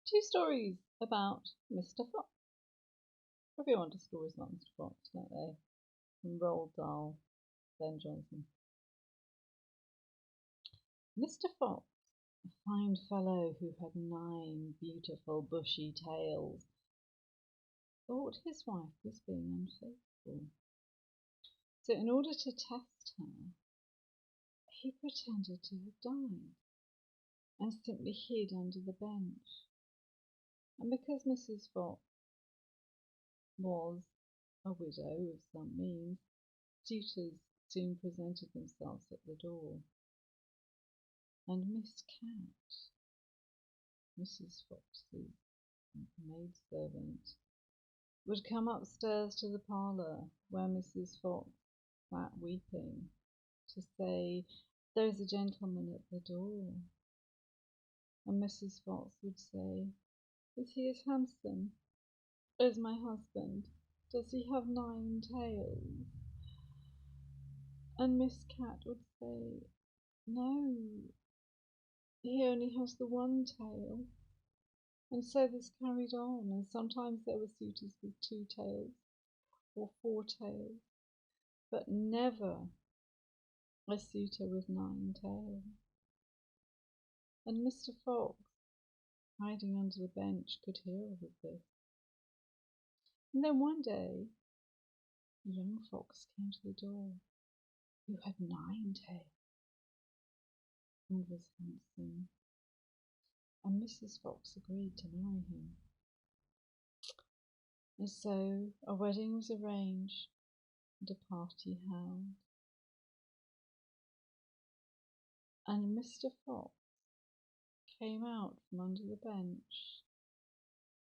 Two stories about Mr. Fox. Everyone does stories about Mr. Fox, don't they? From Roald Dahl, Ben Jonson. Mr. Fox, a fine fellow who had 9 beautiful bushy tails, thought his wife was being unfaithful. So in order to test her, he pretended to have died and simply hid under the bench. And because Mrs. Fox was a widow of some means, suitors soon presented themselves at the door, and Miss Cat, Mrs. Fox's maidservant, would come upstairs to the parlour where Mrs. Fox sat weeping, to say, "There's a gentleman at the door." And Mrs. Fox would say, "Is he as handsome as my husband? Does he have 9 tails?" And Miss Cat would say, "No, he only has the 1 tail." And so this carried on, and sometimes there were suitors with 2 tails or 4 tails, but never a suitor with 9 tails. And Mr. Fox, hiding under the bench, could hear all of this. And then one day, a young fox came to the door, who had 9 tails and was handsome, and Mrs. Fox agreed to marry him. And so a wedding was arranged and a party held. And Mr. Fox came out from under the bench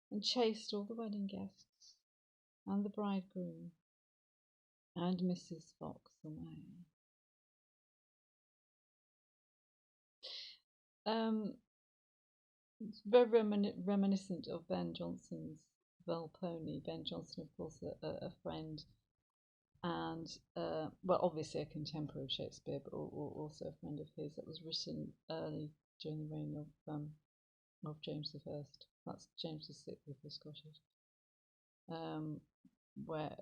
and chased all the wedding guests and the bridegroom and Mrs. Fox away. It's very reminiscent of Ben Jonson's Volpone. Ben Jonson, of course, a friend and, well, obviously a contemporary of Shakespeare, but also a friend of his, that was written early during the reign of James I. That's James VI if you're Scottish. Where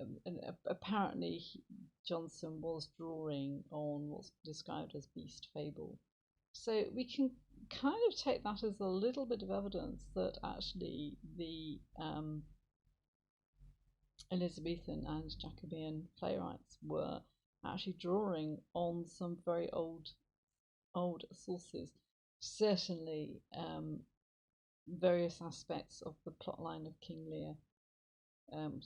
apparently Jonson was drawing on what's described as beast fable. So we can kind of take that as a little bit of evidence that actually the Elizabethan and Jacobean playwrights were actually drawing on some very old sources. Certainly, various aspects of the plotline of King Lear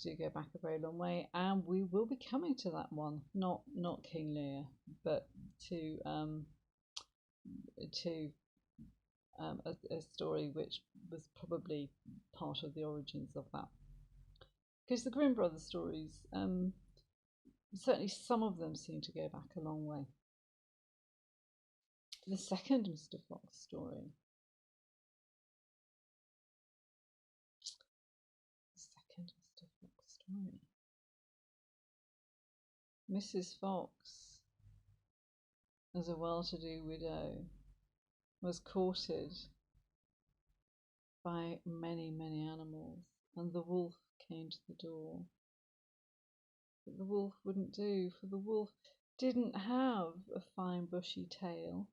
do go back a very long way, and we will be coming to that one. Not King Lear, but to a story which was probably part of the origins of that. Because the Grimm Brothers stories, certainly some of them seem to go back a long way. The second Mr. Fox story. Mrs. Fox, as a well-to-do widow, was courted by many, many animals, and the wolf came to the door. But the wolf wouldn't do, for the wolf didn't have a fine bushy tail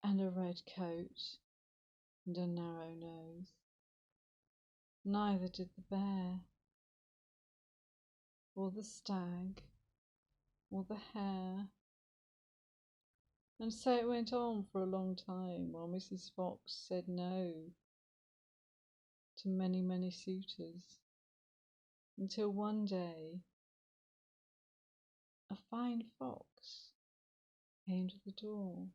and a red coat and a narrow nose. Neither did the bear, or the stag, or the hare. And so it went on for a long time, while Mrs. Fox said no to many, many suitors, until one day a fine fox came to the door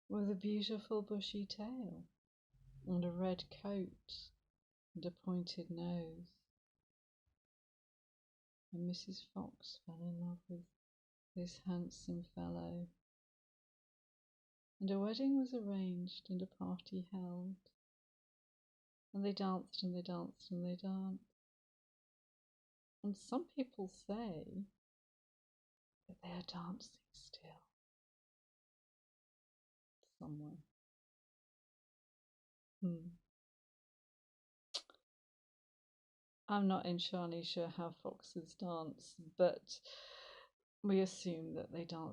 with a beautiful bushy tail and a red coat and a pointed nose. And Mrs. Fox fell in love with this handsome fellow, and a wedding was arranged and a party held, and they danced and they danced and they danced. And some people say that they are dancing still somewhere. I'm not entirely sure how foxes dance, but we assume that they dance